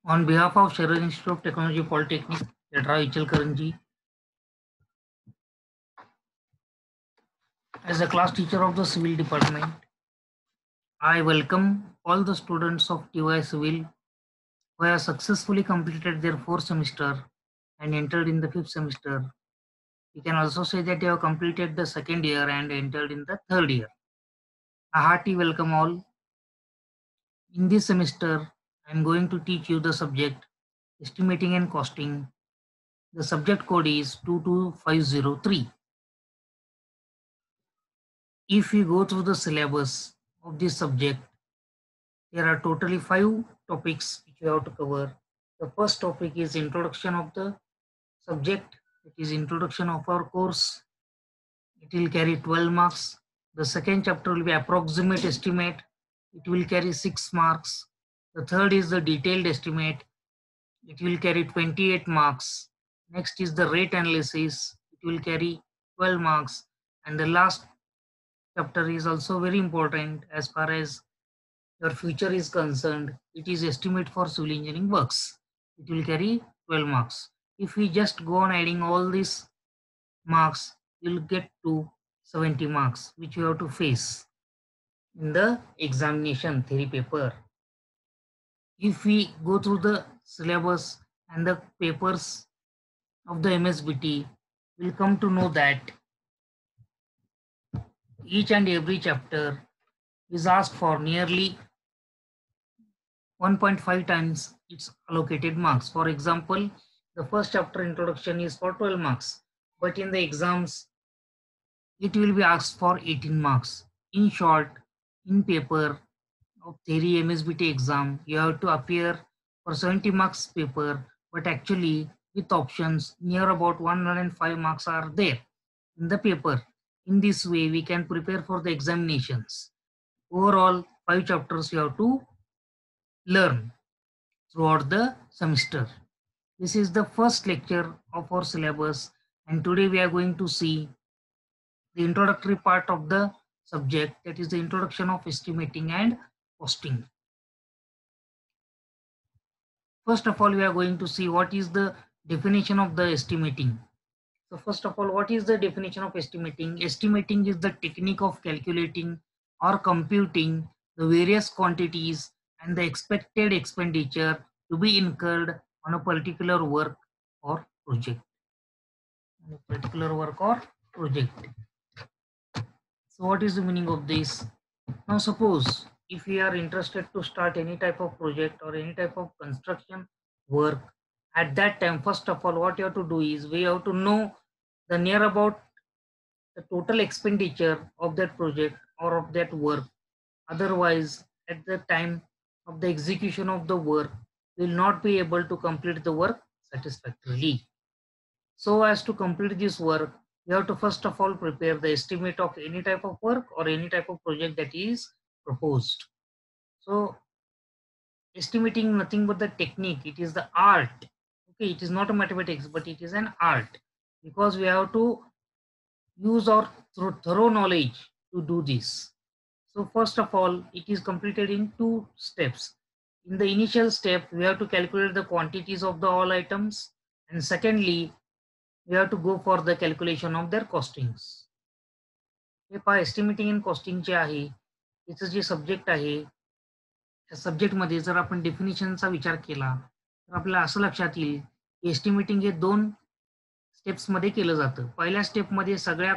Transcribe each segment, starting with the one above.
On behalf of Sharon Institute of Technology Polytechnic, Yatra Ichalkaranji, as a class teacher of the Civil Department, I welcome all the students of TY Civil who have successfully completed their fourth semester and entered in the fifth semester. We can also say that they have completed the second year and entered in the third year. A hearty welcome all. In this semester, I am going to teach you the subject Estimating and Costing. The subject code is 22503. If we go through the syllabus of this subject, there are totally 5 topics which we have to cover. The first topic is introduction of the subject. It is introduction of our course. It will carry 12 marks. The second chapter will be approximate estimate. It will carry 6 marks. The third is the detailed estimate. It will carry 28 marks. Next is the rate analysis. It will carry 12 marks. And the last chapter is also very important as far as your future is concerned. It is estimate for civil engineering works. It will carry 12 marks. If we just go on adding all these marks, you'll get to 70 marks, which you have to face in the examination theory paper. If we go through the syllabus and the papers of the MSBT, we'll come to know that each and every chapter is asked for nearly 1.5 times its allocated marks. For example, the first chapter introduction is for 12 marks, but in the exams, it will be asked for 18 marks. In short, in paper of theory MSBT exam, you have to appear for 70 marks paper, but actually with options near about 105 marks are there in the paper. In this way, we can prepare for the examinations. Overall, 5 chapters you have to learn throughout the semester. This is the first lecture of our syllabus, and today we are going to see the introductory part of the subject, that is the introduction of estimating and costing. First of all, we are going to see what is the definition of the estimating. So first of all, what is the definition of estimating? Estimating is the technique of calculating or computing the various quantities and the expected expenditure to be incurred on a particular work or project. On a particular work or project. So what is the meaning of this? Now suppose if we are interested to start any type of project or any type of construction work, at that time, first of all, what you have to do is we have to know the near about the total expenditure of that project or of that work. Otherwise, at the time of the execution of the work, we will not be able to complete the work satisfactorily. So as to complete this work, you have to first of all prepare the estimate of any type of work or any type of project that is proposed. So estimating nothing but the technique, it is the art. Okay, it is not a mathematics, but it is an art, because we have to use our thorough knowledge to do this. So first of all, it is completed in 2 steps. In the initial step, we have to calculate the quantities of the all items, and secondly, we have to go for the calculation of their costings. हे पहा, estimating and costing जे आहे, त्याचं जे subject आहे, त्या सब्जेक्टमध्ये जर आपण डेफिनेशनचा विचार केला तर आपल्याला असं लक्षात येईल की एस्टिमेटिंग हे 2 स्टेप्समध्ये केलं जातं. पहिल्या स्टेपमध्ये सगळ्या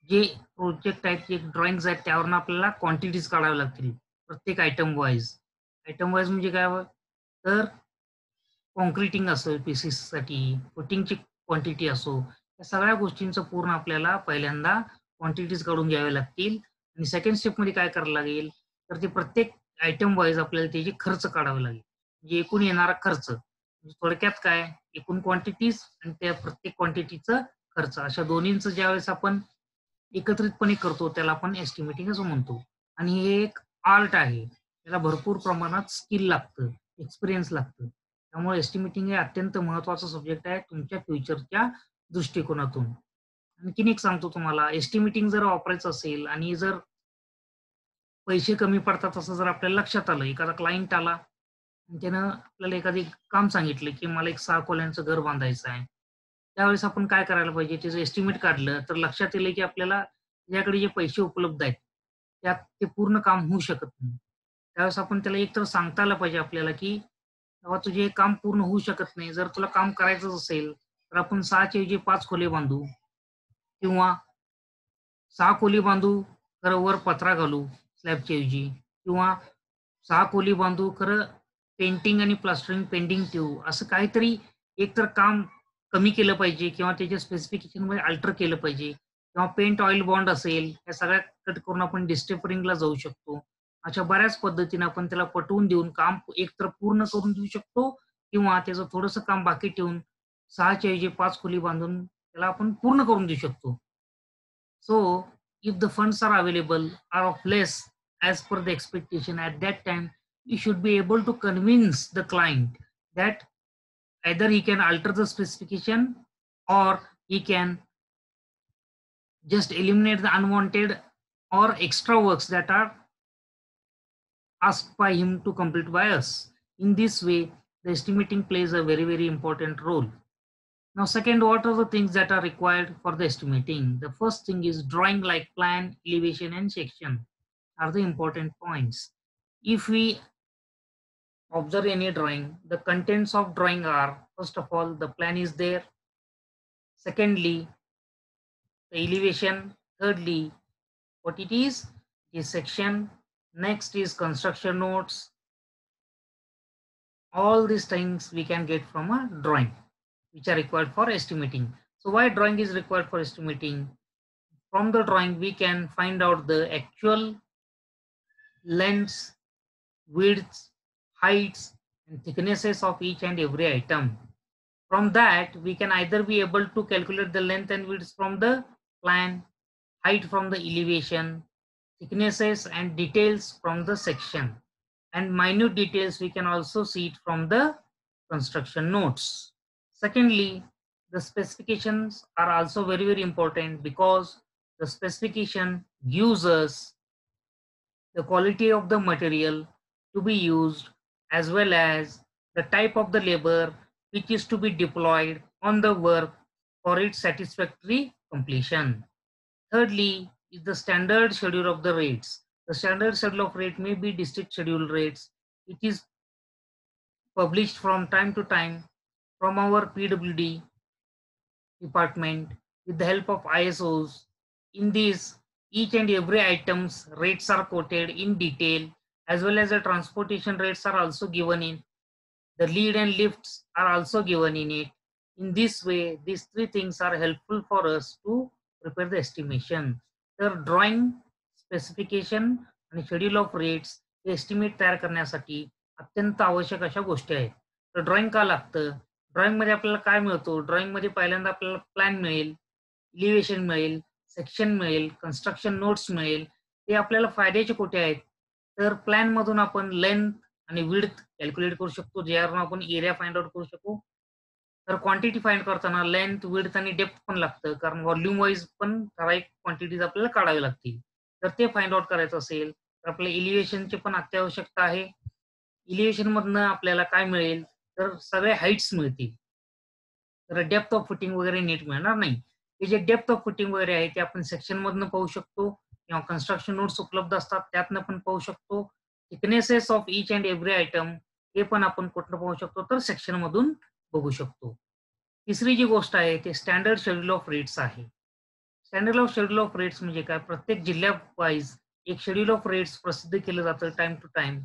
जे प्रोजेक्ट आहेत, जे ड्रॉइंग्स आहेत, त्यावरून आपल्याला क्वांटिटीज काढाव्या लागतील प्रत्येक आयटम वाईज. आयटम वाईज म्हणजे काय? तर कॉन्क्रिटिंग असेल पीसेससाठी, फुटिंगची क्वांटिटी असो, या सगळ्या गोष्टींचं पूर्ण आपल्याला पहिल्यांदा क्वांटिटीज काढून घ्याव्या लागतील. आणि सेकंड स्टेपमध्ये काय करावं लागेल, तर ते प्रत्येक आयटम वाईज आपल्याला त्याचे खर्च काढावे लागेल. म्हणजे एकूण येणारा खर्च, म्हणजे थोडक्यात काय, एकूण क्वांटिटीज आणि त्या प्रत्येक क्वांटिटीचं खर्च, अशा दोन्हींचं ज्यावेळेस आपण एकत्रितपणे करतो त्याला आपण एस्टिमेटिंग असं म्हणतो. आणि हे एक आर्ट आहे, त्याला भरपूर प्रमाणात स्किल लागतं, एक्सपिरियन्स लागतं. त्यामुळे एस्टिमेटिंग हे अत्यंत महत्वाचा सब्जेक्ट आहे तुमच्या फ्युचरच्या दृष्टिकोनातून. आणखीन एक सांगतो तुम्हाला, एस्टिमेटिंग जर वापरायचं असेल आणि जर पैसे कमी पडतात असं जर आपल्याला लक्षात आलं, एखादा क्लायंट आला त्यानं आपल्याला एखादी काम सांगितलं, की मला एक 6 खोल्यांचं घर बांधायचं आहे. त्यावेळेस आपण काय करायला पाहिजे? त्याचं एस्टिमेट काढलं तर लक्षात येईल, की आपल्याला त्याच्याकडे जे पैसे उपलब्ध आहेत, त्यात ते पूर्ण काम होऊ शकत नाही. त्यावेळेस आपण त्याला एकतर सांगता आलं पाहिजे आपल्याला, की "बाबा तुझे हे काम पूर्ण होऊ शकत नाही. जर तुला काम करायचंच असेल, तर आपण 6 च्या ऐवजी 5 खोले बांधू किंवा 6 खोली बांधू, खरं वर पत्रा घालू स्लॅबच्या ऐवजी किंवा 6 खोली बांधू, खरं पेंटिंग आणि प्लास्टरिंग पेंडिंग ठेवू." असं काहीतरी एकतर काम कमी केलं पाहिजे किंवा त्याच्या स्पेसिफिकेशनमध्ये अल्टर केलं पाहिजे किंवा पेंट ऑइल बॉन्ड असेल, या सगळ्या कट करून आपण डिस्टेपरिंगला जाऊ शकतो. अशा बऱ्याच पद्धतीने आपण त्याला पटवून देऊन काम एकतर पूर्ण करून देऊ शकतो किंवा त्याचं थोडंसं काम बाकी ठेवून 6 च्या ऐवजी 5 खोली बांधून त्याला आपण पूर्ण करून देऊ शकतो. So, if the funds are available or of less as per the expectation at that time, you should be able to convince the client that either he can alter the specification or he can just eliminate the unwanted or extra works that are asked by him to complete by us. In this way, the estimating plays a very, very important role. Now, second, what are the things that are required for the estimating? The first thing is drawing like plan, elevation, and section are the important points. If we observe any drawing, the contents of drawing are, first of all, the plan is there. Secondly, the elevation. Thirdly, what it is section. Next is construction notes. All these things we can get from a drawing, which are required for estimating. So why drawing is required for estimating? From the drawing, we can find out the actual lengths, widths, heights, and thicknesses of each and every item. From that, we can either be able to calculate the length and widths from the plan, height from the elevation, thicknesses and details from the section, and minute details we can also see it from the construction notes. Secondly, the specifications are also very, very important because the specification gives us the quality of the material to be used as well as the type of the labor which is to be deployed on the work for its satisfactory completion. Thirdly is the standard schedule of the rates. The standard schedule of rate may be district schedule rates. It is published from time to time from our PWD department with the help of ISOs. In this, each and every item's rates are quoted in detail as well as the transportation rates are also given in. The lead and lifts are also given in it. In this way, these three things are helpful for us to prepare the estimation. तर drawing, specification आणि schedule of rates हे estimate तयार करण्यासाठी अत्यंत आवश्यक अशा गोष्टी आहेत. तर ड्रॉइंग का लागतं? ड्रॉइंगमध्ये आपल्याला काय मिळतो? ड्रॉइंगमध्ये पहिल्यांदा आपल्याला प्लॅन मिळेल, इलिव्हेशन मिळेल, सेक्शन मिळेल, कन्स्ट्रक्शन नोट्स मिळेल. ते आपल्याला फायद्याचे कुठे आहेत? तर प्लॅनमधून आपण लेंथ आणि विड्थ कॅल्क्युलेट करू शकतो, ज्यावरून आपण एरिया फाइंड आउट करू शकू. तर क्वांटिटी फाइंड करताना लेंथ, विड्थ आणि डेप्थ पण लागतं, कारण व्हॉल्यूम वाईज पण ठराविक क्वांटिटीज आपल्याला काढावी लागतील. तर ते फाइंड आउट करायचं असेल, तर आपल्याला इलिव्हेशनची पण अत्यावश्यकता आहे. इलिव्हेशन मधनं आपल्याला काय मिळेल? तर सगळे हाईट्स मिळतील. तर डेप्थ ऑफ फुटिंग वगैरे नीट मिळणार नाही. हे जे डेप्थ ऑफ फुटिंग वगैरे आहे ते आपण सेक्शन मधनं पाहू शकतो किंवा कन्स्ट्रक्शन नोट्स उपलब्ध असतात त्यातनं पण पाहू शकतो. Thicknesses of each and every item हे पण आपण कुठनं पाहू शकतो? तर सेक्शन मधून बघू शकतो. तिसरी जी गोष्ट आहे ते स्टँडर्ड शेड्यूल ऑफ रेट्स आहे. Standard of schedule of rates म्हणजे काय? प्रत्येक जिल्ह्या वाईज एक शेड्यूल ऑफ रेट्स प्रसिद्ध केलं जातं टाइम टू टाइम.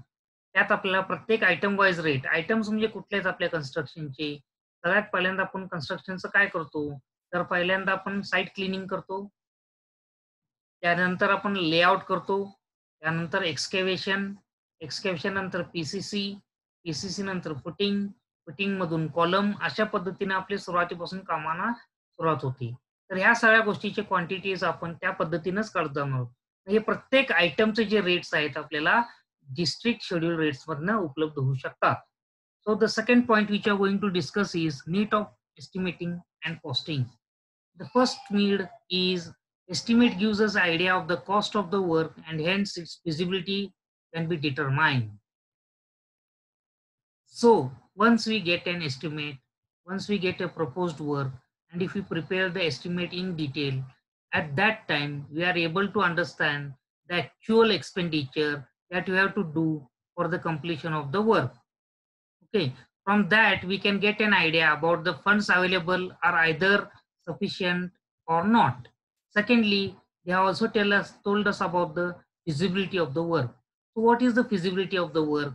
त्यात आपल्याला प्रत्येक आयटम वाईज रेट, आयटम्स म्हणजे कुठलेच आपल्या कन्स्ट्रक्शनचे. सगळ्यात पहिल्यांदा आपण कन्स्ट्रक्शनचं काय करतो? तर पहिल्यांदा आपण साइट क्लिनिंग करतो. त्यानंतर आपण लेआउट करतो. त्यानंतर एक्सकेव्हेशन, एक्सकेव्हेशन नंतर पी-सी-सी, पी-सी-सी नंतर फुटिंग, फुटिंगमधून कॉलम अशा पद्धतीने आपली सुरुवातीपासून कामाला सुरुवात होते. तर ह्या सगळ्या गोष्टीची क्वांटिटीज आपण त्या पद्धतीनंच काढत जाणार आहोत. हे प्रत्येक आयटमचे जे रेट्स आहेत आपल्याला डिस्ट्रिक्ट शेड्यूल रेट्समधनं उपलब्ध होऊ शकतात. So the second point which we are going to discuss is need of estimating and costing. The first need is estimate gives us idea of the cost of the work and hence its feasibility can be determined. So once we get an estimate, once we get a proposed work, and if we prepare the estimate in detail, at that time we are able to understand the actual expenditure that we have to do for the completion of the work. Okay, from that we can get an idea about the funds available are either sufficient or not. Secondly, they have also told us about the feasibility of the work. So what is the feasibility of the work?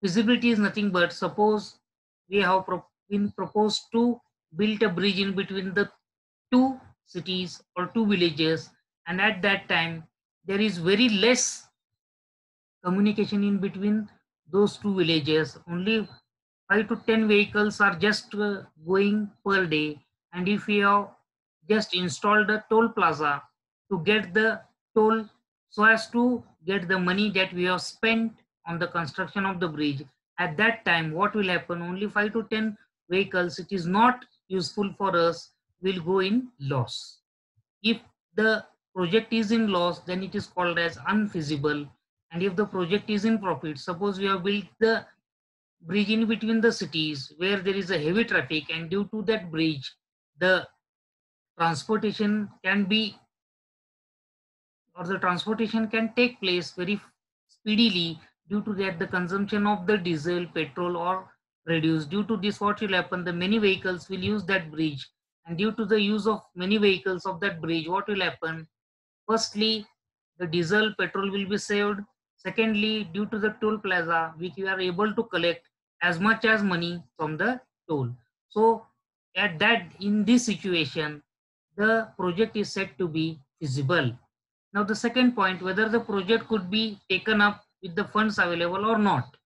Feasibility is nothing but, suppose we have been proposed to build a bridge in between the two cities or two villages, and at that time there is very less communication in between those two villages. Only 5 to 10 vehicles are just going per day, and if we have just installed a toll plaza to get the toll, so as to get the money that we have spent on the construction of the bridge, at that time what will happen? Only 5 to 10 vehicles, it is not useful for us, will go in loss. If the project is in loss, then it is called as unfeasible. And if the project is in profit, suppose we have built the bridge in between the cities where there is a heavy traffic, and due to that bridge the transportation can be, or the transportation can take place very speedily. Due to that the consumption of the diesel, petrol or reduce. Due to this, what will happen? The many vehicles will use that bridge, and due to the use of many vehicles of that bridge, what will happen? Firstly, the diesel, petrol will be saved. Secondly, due to the toll plaza, we are able to collect as much as money from the toll. So, at that, in this situation, the project is said to be feasible. Now, the second point, whether the project could be taken up with the funds available or not.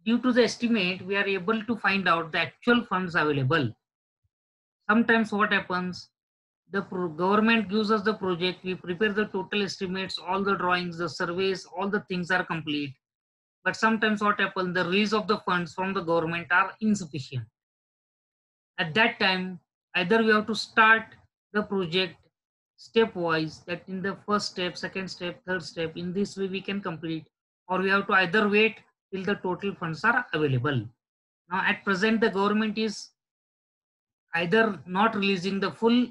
Due to the estimate, we are able to find out the actual funds available. Sometimes what happens, the government gives us the project, we prepare the total estimates, all the drawings, the surveys, all the things are complete. But sometimes what happens, the release of the funds from the government are insufficient. At that time, either we have to start the project stepwise, that in the first step, second step, third step, in this way we can complete, or we have to either wait till the total funds are available. Now at present the government is either not releasing the full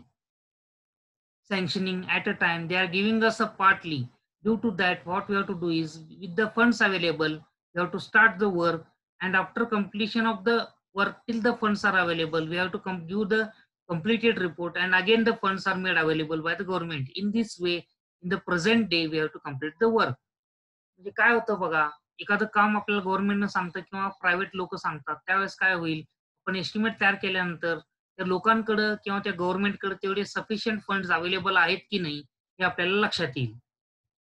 sanctioning at a time, they are giving us a partly. Due to that, what we have to do is, with the funds available, we have to start the work, and after completion of the work till the funds are available, we have to do the completed report, and again the funds are made available by the government. In this way, in the present day we have to complete the work. म्हणजे काय होतं बघा, एखादं काम आपल्याला गव्हर्नमेंटनं सांगतं किंवा private लोक सांगतात, त्यावेळेस काय होईल, आपण एस्टिमेट तयार केल्यानंतर त्या लोकांकडं किंवा त्या गव्हर्नमेंटकडे तेवढे सफिशियंट फंड्स अवेलेबल आहेत की नाही हे आपल्याला लक्षात येईल.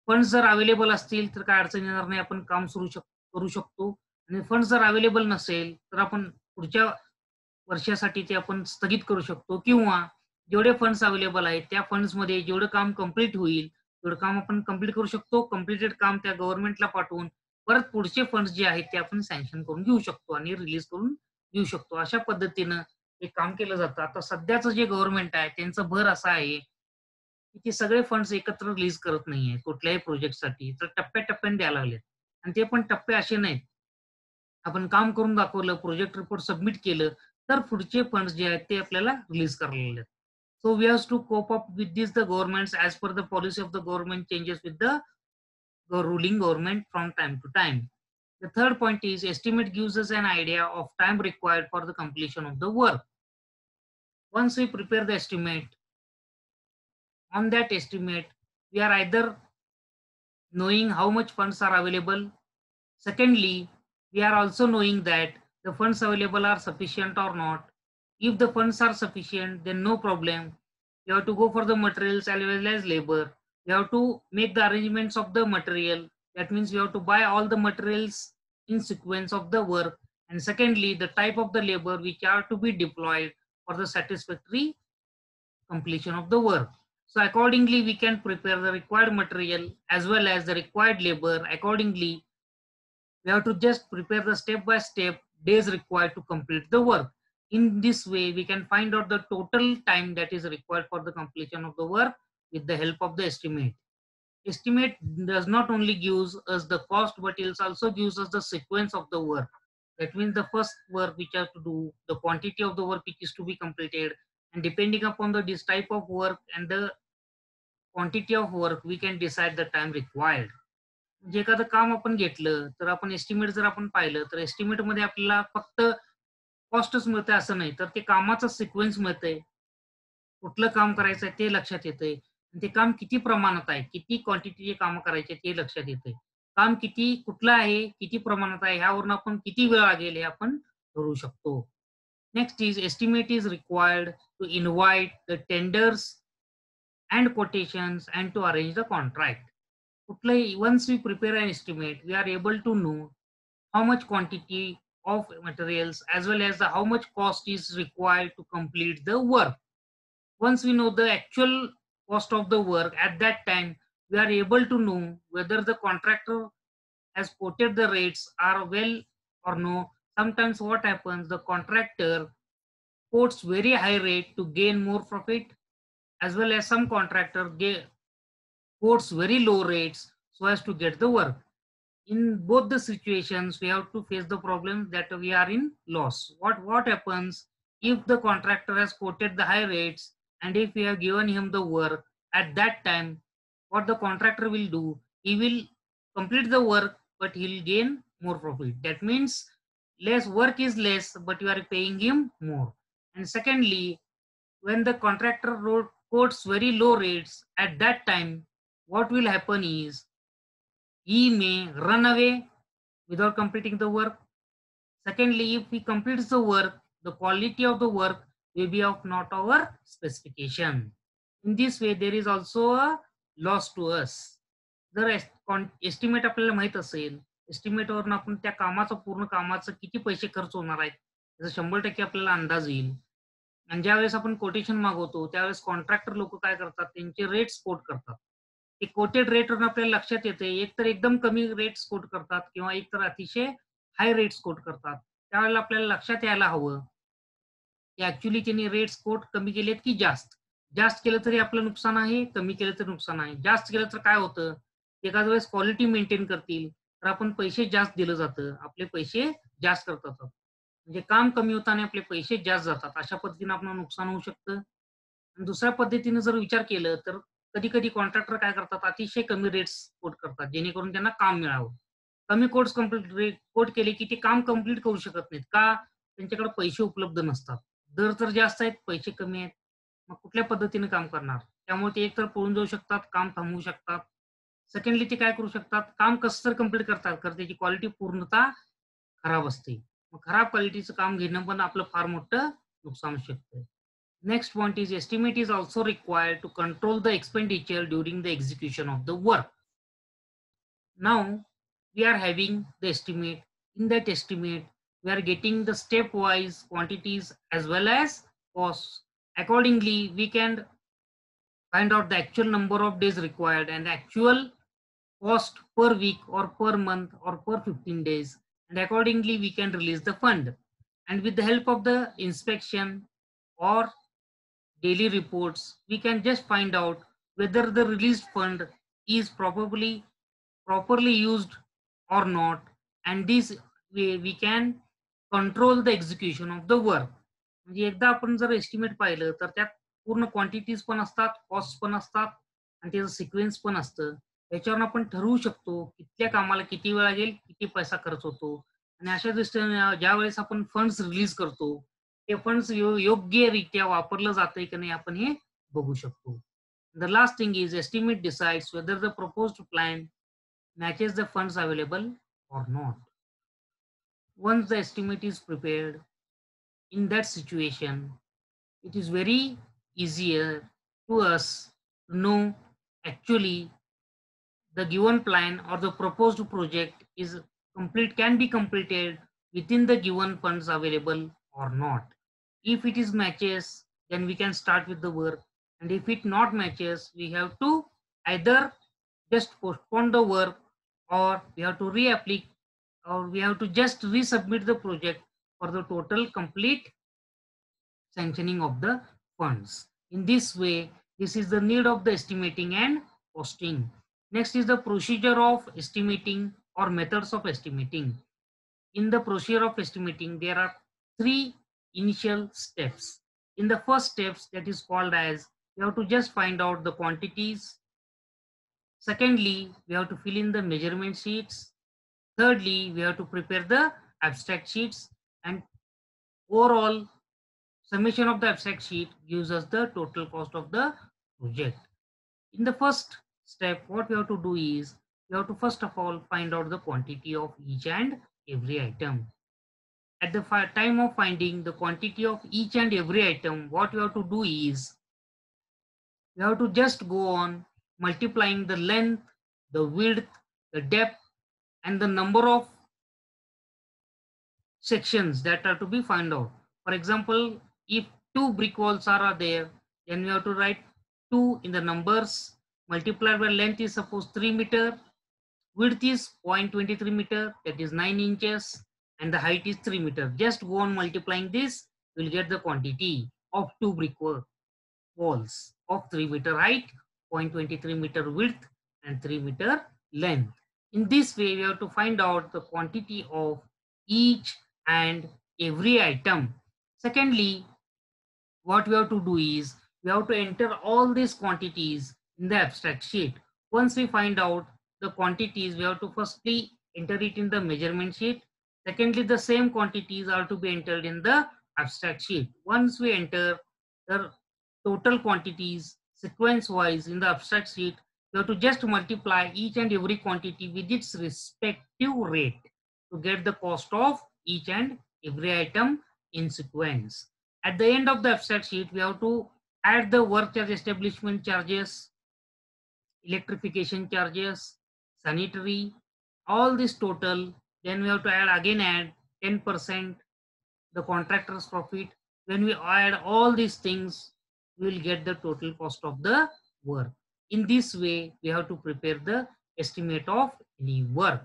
फंड्स जर अवेलेबल असतील तर काय अडचण येणार नाही, आपण काम करू शकतो. आणि फंड्स जर अवेलेबल नसेल तर आपण पुढच्या वर्षासाठी ते आपण स्थगित करू शकतो, किंवा जेवढे फंड्स अवेलेबल आहेत त्या फंड्समध्ये जेवढं काम कंप्लीट होईल तेवढं काम आपण कंप्लीट करू शकतो. कंप्लीटेड काम त्या गव्हर्नमेंटला पाठवून परत पुढचे फंड्स जे आहेत ते आपण सँक्शन करून घेऊ शकतो आणि रिलीज करून घेऊ शकतो. अशा पद्धतीनं हे काम केलं जातं. आता सध्याचं जे गव्हर्नमेंट आहे त्यांचा भर असा आहे की ते सगळे फंड्स एकत्र रिलीज करत नाहीये कुठल्याही प्रोजेक्टसाठी, तर टप्प्याटप्प्याने द्यायला लागलेत. आणि ते पण टप्पे असे नाहीत, आपण काम करून दाखवलं, प्रोजेक्ट रिपोर्ट सबमिट केलं, तर पुढचे फंड्स जे आहेत ते आपल्याला रिलीज करायला लागलेत. So we have to cope up with this the governments as per the policy of the government changes with the ruling government from time to time. The third point is estimate gives us an idea of time required for the completion of the work. Once we prepare the estimate, on that estimate, we are either knowing how much funds are available. Secondly, we are also knowing that the funds available are sufficient or not. If the funds are sufficient, then no problem. You have to go for the materials as well as labor. You have to make the arrangements of the material. That means you have to buy all the materials in sequence of the work. And secondly, the type of the labor which are to be deployed for the satisfactory completion of the work. So accordingly, we can prepare the required material as well as the required labor. Accordingly, we have to just prepare the step by step days required to complete the work. In this way, we can find out the total time that is required for the completion of the work with the help of the estimate. Estimate does not only gives us the cost, but it also gives us the sequence of the work. That means the first work which I have to do, the quantity of the work which is to be completed, and depending upon the this type of work and the quantity of work, we can decide the time required. म्हणजे एखादं काम आपण घेतलं, तर आपण estimate जर आपण पाहिलं, तर एस्टिमेटमध्ये आपल्याला फक्त कॉस्टच मिळते असं नाही, तर ते कामाचं सिक्वेन्स मिळतंय. कुठलं काम करायचं आहे ते लक्षात येतंय. आणि ते काम किती प्रमाणात आहे, किती क्वांटिटीचे कामं करायचे ते लक्षात येतंय. काम किती कुठलं आहे, किती प्रमाणात आहे, ह्यावरून आपण किती वेळ लागेल हे आपण ठरवू शकतो. Next is estimate is required to invite the tenders and quotations and to arrange the contract. Once we prepare an estimate, we are able to know how much quantity of materials as well as how much cost is required to complete the work. Once we know the actual cost of the work, at that time we are able to know whether the contractor has quoted the rates are well or no. Sometimes what happens, the contractor quotes very high rate to gain more profit, as well as some contractor quotes very low rates so as to get the work. In both the situations, we have to face the problem that we are in loss. What happens if the contractor has quoted the high rates and if we have given him the work at that time? What the contractor will do? He will complete the work, but he will gain more profit. That means less work is less, but you are paying him more. And secondly, when the contractor quotes very low rates at that time, what will happen is he may run away without completing the work. Secondly, if he completes the work, the quality of the work will be of not our specification. In this way, there is also a loss to us. जर estimate आपल्याला माहित असेल, एस्टिमेटवरून आपण त्या कामाचं पूर्ण कामाचं किती पैसे खर्च होणार आहेत, त्याचा 100% आपल्याला अंदाज येईल. आणि ज्यावेळेस आपण कोटेशन मागवतो, त्यावेळेस कॉन्ट्रॅक्टर लोक काय करतात, त्यांचे रेट्स कोट करतात. ते कोटेड रेटवरून आपल्याला लक्षात येते, एक तर एकदम कमी रेट्स कोट करतात किंवा एक तर अतिशय हाय रेट्स कोट करतात. त्यावेळेला आपल्याला लक्षात यायला हवं, की ॲक्चुअली त्यांनी रेट्स कोट कमी केलेत की जास्त. जास्त केलं तरी आपलं नुकसान आहे, कमी केलं तर नुकसान आहे. जास्त केलं तर काय होतं, एखाद्या वेळेस क्वालिटी मेंटेन करतील, तर आपण पैसे जास्त दिलं जातं. आपले पैसे जास्त करतात. म्हणजे काम कमी होतं आणि आपले पैसे जास्त जातात. अशा पद्धतीने आपलं नुकसान होऊ शकतं. आणि दुसऱ्या पद्धतीने जर विचार केलं, तर कधी-कधी कॉन्ट्रॅक्टर काय करतात, अतिशय कमी रेट्स कोट करतात, जेणेकरून त्यांना काम मिळावं. कमी कोट्स कंप्लीट रेट कोट केले, की ते काम कंप्लीट करू शकत नाहीत. का? त्यांच्याकडे पैसे उपलब्ध नसतात. दर तर जास्त आहेत, पैसे कमी आहेत. मग कुठल्या पद्धतीने काम करणार? त्यामुळे ते एकतर पळून जाऊ शकतात, काम थांबवू शकतात. सेकंडली ते काय करू शकतात, काम कसं तर कंप्लीट करतात, तर त्याची क्वालिटी पूर्णतः खराब असते. मग खराब क्वालिटीचं काम घेणं पण आपलं फार मोठं नुकसान होऊ शकतं. Next point is estimate is also required to control the expenditure during the execution of the work. Now we are having the estimate. In that estimate, we are getting the stepwise quantities as well as costs. Accordingly, we can find out the actual number of days required and actual cost per week or per month or per 15 days. And accordingly, we can release the fund. And with the help of the inspection or daily reports, we can just find out whether the released fund is properly used or not, and this way we can control the execution of the work. म्हणजे एकदा आपण जर estimate पाहिलं, तर त्यात पूर्ण quantities पण असतात, कॉस्ट पण असतात आणि त्याचं सिक्वेन्स पण असतं. त्याच्यावरून आपण ठरवू शकतो कितल्या कामाला किती वेळ लागेल, किती पैसा खर्च होतो. आणि अशा दृष्टीने ज्यावेळेस आपण फंड्स रिलीज करतो, ते फंड्स योग्यरित्या वापरलं जातंय की नाही आपण हे बघू शकतो. The last thing is estimate decides whether the proposed plan matches the funds available or not. Once the estimate is prepared, in that situation, it is very easier to us to know actually the given plan or the proposed project is can be completed within the given funds available or not. If it is matches, then we can start with the work, and if it not matches, we have to either just postpone the work, or we have to reapply, or we have to just resubmit the project for the total complete sanctioning of the funds. In this way, this is the need of the estimating and costing. Next is the procedure of estimating or methods of estimating. in the procedure of estimating, there are three initial steps. In the first steps, that is called as, we have to just find out the quantities. Secondly, we have to fill in the measurement sheets. Thirdly, we have to prepare the abstract sheets, and overall summation of the abstract sheet gives us the total cost of the project. In the first step, what we have to do is, we have to first of all find out the quantity of each and every item. At the time of finding the quantity of each and every item, what we have to do is, we have to just go on multiplying the length, the width, the depth, and the number of sections that are to be found out. For example, if two brick walls are there, then we have to write 2 in the numbers, multiplied by length is suppose 3 meter, width is 0.23 meter, that is 9 inches, and the height is 3 meter. Just go on multiplying this, we'll get the quantity of two brick walls of 3 meter height, 0.23 meter width, and 3 meter length. In this way, we have to find out the quantity of each and every item. Secondly, what we have to do is, we have to enter all these quantities in the abstract sheet. Once we find out the quantities, we have to firstly enter it in the measurement sheet. Secondly, the same quantities are to be entered in the abstract sheet. Once we enter the total quantities sequence wise in the abstract sheet, we have to just multiply each and every quantity with its respective rate to get the cost of each and every item in sequence. At the end of the abstract sheet, we have to add the work charge establishment charges, electrification charges, sanitary, all this total. Then we have to add 10% the contractor's profit. When we add all these things, we will get the total cost of the work. In this way, we have to prepare the estimate of any work.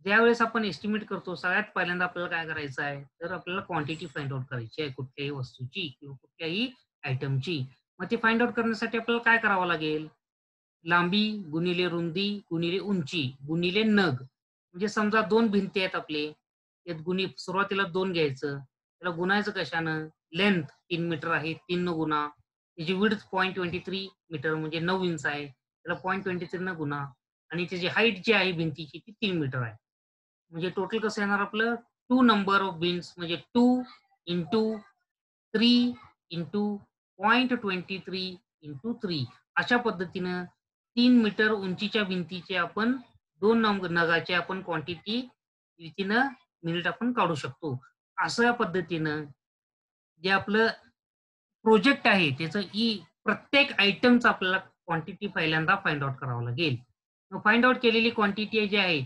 ज्यावेळेस आपण estimate करतो, सगळ्यात पहिल्यांदा आपल्याला काय करायचं आहे, तर आपल्याला क्वांटिटी फाइंड आउट करायची आहे कुठल्याही वस्तूची किंवा कुठल्याही आयटमची. मग ते फाइंड आउट करण्यासाठी आपल्याला काय करावं लागेल, लांबी गुणिले रुंदी गुणिले उंची गुणिले नग. म्हणजे समजा दोन भिंती आहेत आपले, त्यात सुरुवातीला 2 घ्यायचं, त्याला गुणायचं कशानं, लेंथ 3 मीटर आहे, 3 न गुणा, त्याची विड्थ 0.23 मीटर म्हणजे 9 इंच आहे, त्याला 0.23 न गुणा, आणि त्याची हाईट जी आहे भिंतीची ती 3 मीटर आहे. म्हणजे टोटल कसं येणार आपलं, 2 नंबर ऑफ बिन्स म्हणजे 2 इंटू 3 इंटू 0.23 इंटू 3. अशा पद्धतीनं 3 मीटर उंचीच्या भिंतीचे आपण 2 नगाचे आपण क्वांटिटी विथिन अ मिनिट आपण काढू शकतो. अशा पद्धतीनं जे आपलं प्रोजेक्ट आहे त्याचं प्रत्येक आयटमचं आपल्याला क्वांटिटी पहिल्यांदा फाइंड आउट करावं लागेल. फाइंड आउट केलेली क्वांटिटी जी आहे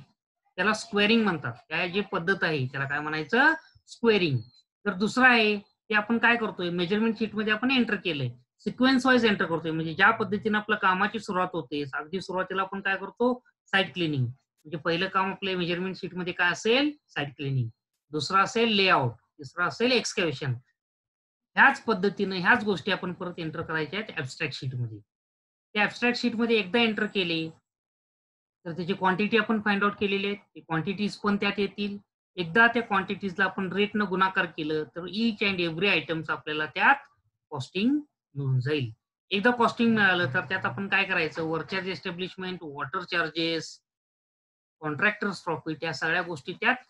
त्याला स्क्वेअरिंग म्हणतात. त्या जी पद्धत आहे त्याला काय म्हणायचं, स्क्वेअरिंग. तर दुसरं आहे ते आपण काय करतोय, मेजरमेंट शीट मध्ये आपण एंटर केलंय, सिक्वेन्स वाईज एंटर करतोय. म्हणजे ज्या पद्धतीने आपल्या कामाची सुरुवात होते, अगदी सुरुवातीला आपण काय करतो, साईट क्लिनिंग. म्हणजे पहिलं काम आपल्या मेजरमेंट शीट मध्ये काय असेल, साईट क्लिनिंग. दुसरं असेल लेआउट, तिसरं असेल एक्सकॅव्हेशन. ह्याच पद्धतीने ह्याच गोष्टी आपण परत एंटर करायच्या आहेत ऍब्स्ट्रॅक्ट शीट मध्ये. त्या ऍब्स्ट्रॅक्ट शीट मध्ये एकदा एंटर केले तर त्याची क्वांटिटी आपण फाइंड आउट केलेली आहे, ते क्वांटिटीज पण त्यात येतील. एकदा त्या क्वांटिटीजला आपण रेटनं गुणाकार केलं तर ईच अँड एव्हरी आयटम्स आपल्याला त्यात कॉस्टिंग मिळून जाईल. एकदा कॉस्टिंग मिळालं तर त्यात आपण काय करायचं, work establishment, water charges, contractors profit, या सगळ्या गोष्टी त्यात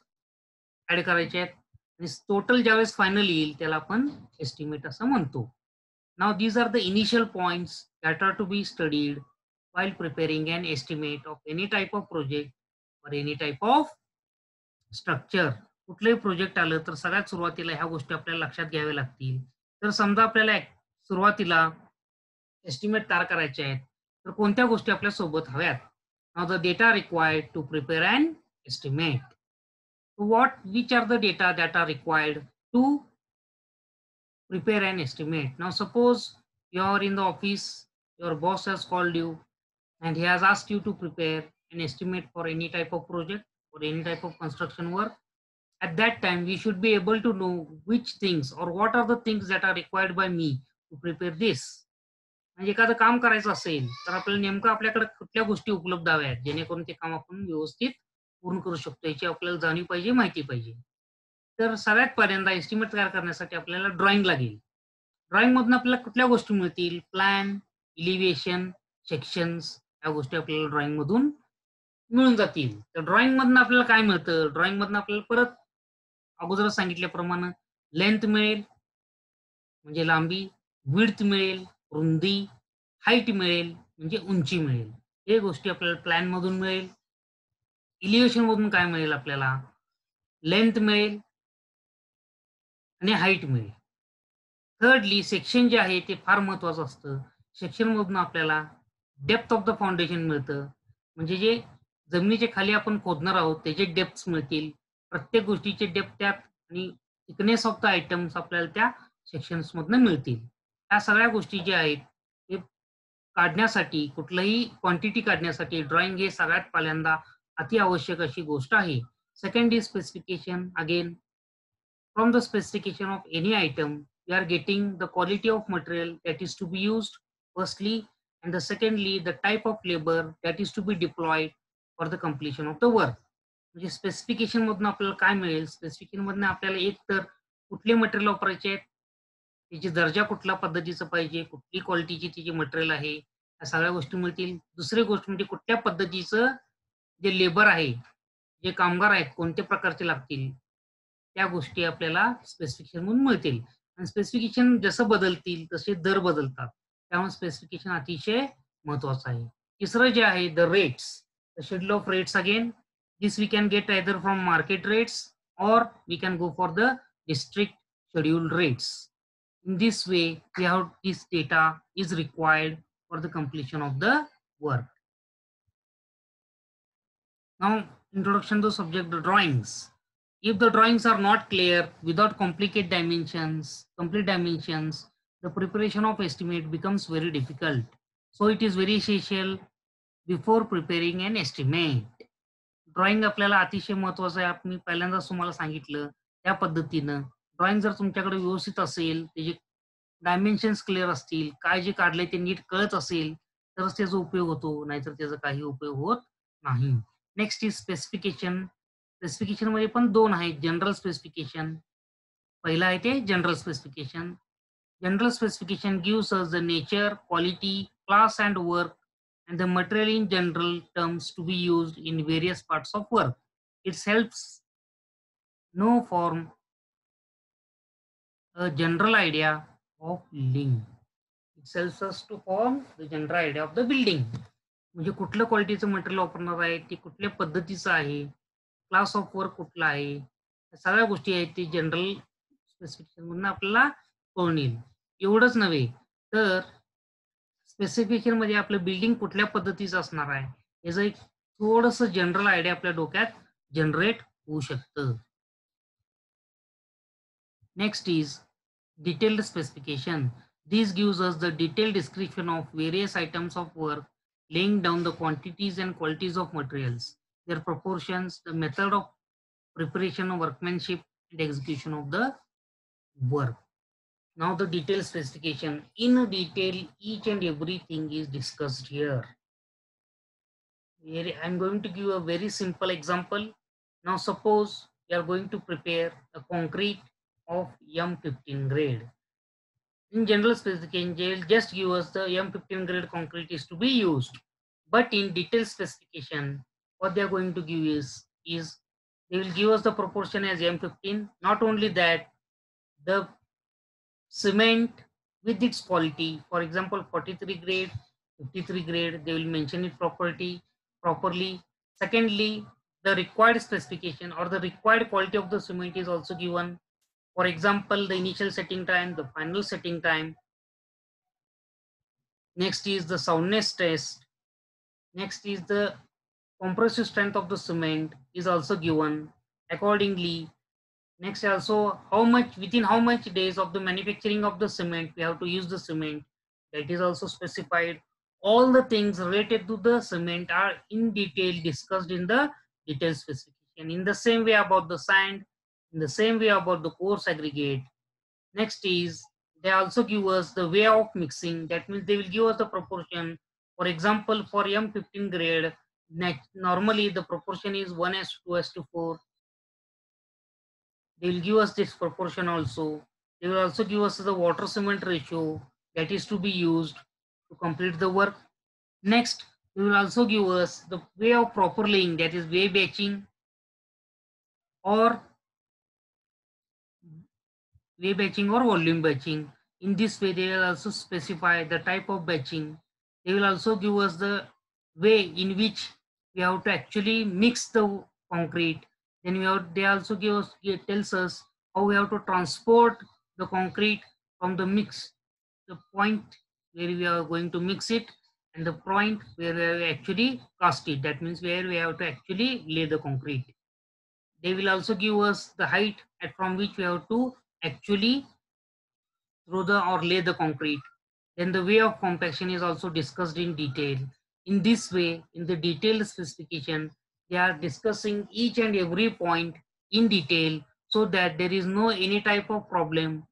ऍड करायच्या आहेत. आणि टोटल ज्यावेळेस फायनल येईल त्याला आपण एस्टिमेट असं म्हणतो. Now these are the initial points that are to be studied while preparing an estimate of any type of project or any type of structure. कुठलंही प्रोजेक्ट आलं तर सगळ्यात सुरुवातीला ह्या गोष्टी आपल्याला लक्षात घ्याव्या लागतील. तर समजा आपल्याला सुरुवातीला एस्टिमेट तयार करायचे आहेत तर कोणत्या गोष्टी आपल्या सोबत हव्यात. Now the data required to prepare an estimate. which are the data that are required to prepare an estimate. Now suppose you are in the office, your boss has called you and he has asked you to prepare an estimate for any type of project or any type of construction work. At that time, we should be able to know which things or what are the things that are required by me to prepare this. म्हणजे एखादं काम करायचं असेल तर आपल्याला नेमकं आपल्याकडे कुठल्या गोष्टी उपलब्ध हव्यात जेणेकरून ते काम आपण व्यवस्थित पूर्ण करू शकतो याची आपल्याला जाणीव पाहिजे, माहिती पाहिजे. तर सगळ्यात पहिल्यांदा एस्टिमेट तयार करण्यासाठी आपल्याला ड्रॉइंग लागेल. ड्रॉइंग मधून आपल्याला कुठल्या गोष्टी मिळतील? प्लॅन, एलिव्हेशन, सेक्शन्स या गोष्टी आपल्याला ड्रॉइंग मधून मिळून जातील. तर ड्रॉइंग मधनं आपल्याला काय मिळतं? ड्रॉइंग मधनं आपल्याला परत अगोदरच सांगितल्याप्रमाणे लेंथ मिळेल म्हणजे लांबी, विड्थ मिळेल, रुंदी, हाईट मिळेल म्हणजे उंची मिळेल. हे गोष्टी आपल्याला प्लॅन मधून मिळेल. एलिव्हेशन मधून काय मिळेल आपल्याला? लेंथ मिळेल आणि हाईट मिळेल. थर्डली सेक्शन जे आहे ते फार महत्वाचं असतं. सेक्शनमधून आपल्याला डेप्थ ऑफ द फाउंडेशन मिळतं. म्हणजे जे जमिनीच्या खाली आपण खोदणार आहोत त्याचे डेप्थ्स मिळतील. प्रत्येक गोष्टीचे डेप्थ त्यात आणि थिकनेस ऑफ द आयटम्स आपल्याला त्या सेक्शन्समधनं मिळतील. ह्या सगळ्या गोष्टी ज्या आहेत ते काढण्यासाठी कुठलंही क्वांटिटी काढण्यासाठी ड्रॉइंग हे सगळ्यात पहिल्यांदा अति आवश्यक अशी गोष्ट आहे. Second is specification. Again from the specification of any item, we are getting the quality of material that is to be used, firstly, and the secondly, the type of labor that is to be deployed for the completion of the work. म्हणजे specification मधून आपल्याला काय मिळेल? Specification मधून आपल्याला एक तर कुठले मटेरियल वापरायचे आहेत, त्याची दर्जा कुठल्या पद्धतीचं पाहिजे, कुठली क्वालिटीची त्याची मटेरियल आहे, या सगळ्या गोष्टी मिळतील. दुसरी गोष्ट म्हणजे कुठल्या पद्धतीचं जे लेबर आहे, जे कामगार आहेत, कोणत्या प्रकारचे लागतील, त्या गोष्टी आपल्याला स्पेसिफिकेशन म्हणून मिळतील. आणि स्पेसिफिकेशन जसं बदलतील तसे दर बदलतात. त्यामुळे स्पेसिफिकेशन अतिशय महत्वाचं आहे. तिसरं जे आहे the rates, the schedule of rates again this we can get either from market rates or we can go for the district schedule rates. In this way, we have this data is required for the completion of the work. Now, introduction to subject the drawings. If the drawings are not clear without complete dimensions, the preparation of estimate becomes very difficult. So it is very essential before preparing an estimate. Drawing आपल्याला अतिशय महत्वाचं आहे. मी पहिल्यांदाच तुम्हाला सांगितलं त्या पद्धतीनं drawing जर तुमच्याकडे व्यवस्थित असेल, त्याचे डायमेन्शन्स क्लिअर असतील, काय जे काढलंय ते नीट कळत असेल, तरच त्याचा उपयोग होतो, नाहीतर त्याचा काही उपयोग होत नाही. Next is specification. स्पेसिफिकेशन मध्ये पण दोन आहेत, जनरल स्पेसिफिकेशन. पहिला आहे ते general specification. General specification gives us the nature, quality, class and work and the material in general terms to be used in various parts of work. It helps know form a general idea of building. It helps us to form the general idea of the building. म्हणजे कुठलं क्वालिटीचं material वापरणार आहे, ते कुठल्या पद्धतीचं आहे, class of work कुठला आहे, या सगळ्या गोष्टी आहेत ते जनरल स्पेसिफिकेशन मधून आपल्याला कळून येईल. एवढंच नव्हे तर स्पेसिफिकेशन मध्ये आपलं बिल्डिंग कुठल्या पद्धतीचं असणार आहे याचं एक थोडंसं जनरल आयडिया आपल्या डोक्यात जनरेट होऊ शकतं. Next is detailed specification. This gives us the detailed description of various items of work, laying down the quantities and qualities of materials, their proportions, the method of preparation of workmanship and execution of the work. Now the detailed specification. In detail, each and everything is discussed here. Here I'm going to give a very simple example. Now suppose we are going to prepare a concrete of M15 grade. In general specification, they will just give us the M15 grade concrete is to be used. But in detailed specification, what they are going to give is they will give us the proportion as M15. Not only that, the cement with its quality, for example 43 grade, 53 grade, they will mention it properly. Secondly, the required specification or the required quality of the cement is also given. For example, the initial setting time, the final setting time. Next is the soundness test. Next is the compressive strength of the cement is also given accordingly. Next also within how much days of the manufacturing of the cement we have to use the cement, that is also specified. All the things related to the cement are in detail discussed in the detailed specification. In the same way about the sand, in the same way about the coarse aggregate. Next is they also give us the way of mixing. That means they will give us the proportion. For example, for M15 grade, Normally the proportion is 1:2:4. They will give us this proportion also. They will also give us the water cement ratio that is to be used to complete the work. Next, they will also give us the way of proper laying, that is way batching or or volume batching. In this way, they will also specify the type of batching. They will also give us the way in which we have to actually mix the concrete. Then they also tells us how we have to transport the concrete from the mix, the point where we are going to mix it, and the point where we actually cast it. That means where we have to actually lay the concrete. They will also give us the height at from which we have to actually through the or lay the concrete. Then the way of compaction is also discussed in detail. In this way, in the detailed specification, they are discussing each and every point in detail so that there is no any type of problem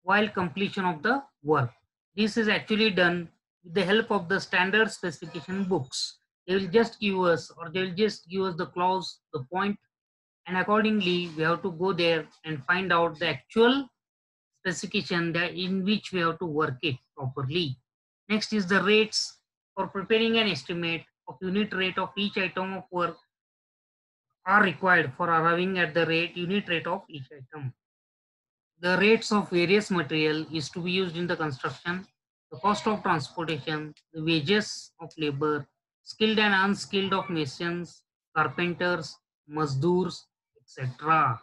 while completion of the work. This is actually done with the help of the standard specification books. They will just give us or they will just give us the clause, the point, and accordingly we have to go there and find out the actual specification that in which we have to work it properly. Next is the rates. For preparing an estimate of unit rate of each item of work are required for arriving at the unit rate of each item. The rates of various material is to be used in the construction, the cost of transportation, the wages of labor, skilled and unskilled of masons, carpenters, mazdoors, etc.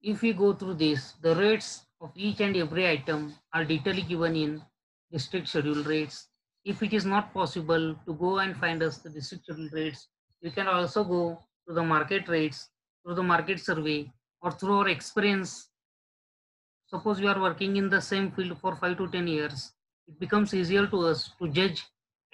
If we go through this, the rates of each and every item are detailedly given in district schedule rates. If it is not possible to go and find us the district schedule rates, we can also go to the market rates, through the market survey, or through our experience. Suppose we are working in the same field for 5 to 10 years, it becomes easier to us to judge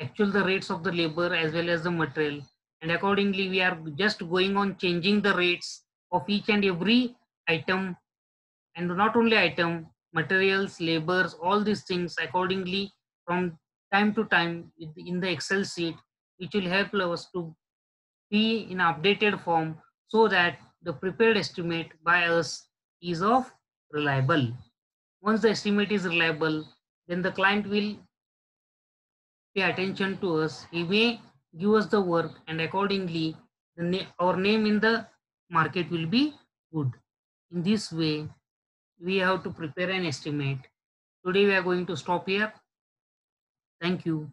actual the rates of the labor as well as the material, and accordingly we are just going on changing the rates of each and every item, and not only item, materials, labors, all these things accordingly from time to time in the Excel sheet, which will help us to be in updated form so that the prepared estimate by us is of reliable. Once the estimate is reliable, then the client will pay attention to us. He may give us the work, and accordingly our name in the market will be good. In this way, we have to prepare an estimate. Today we are going to stop here. Thank you.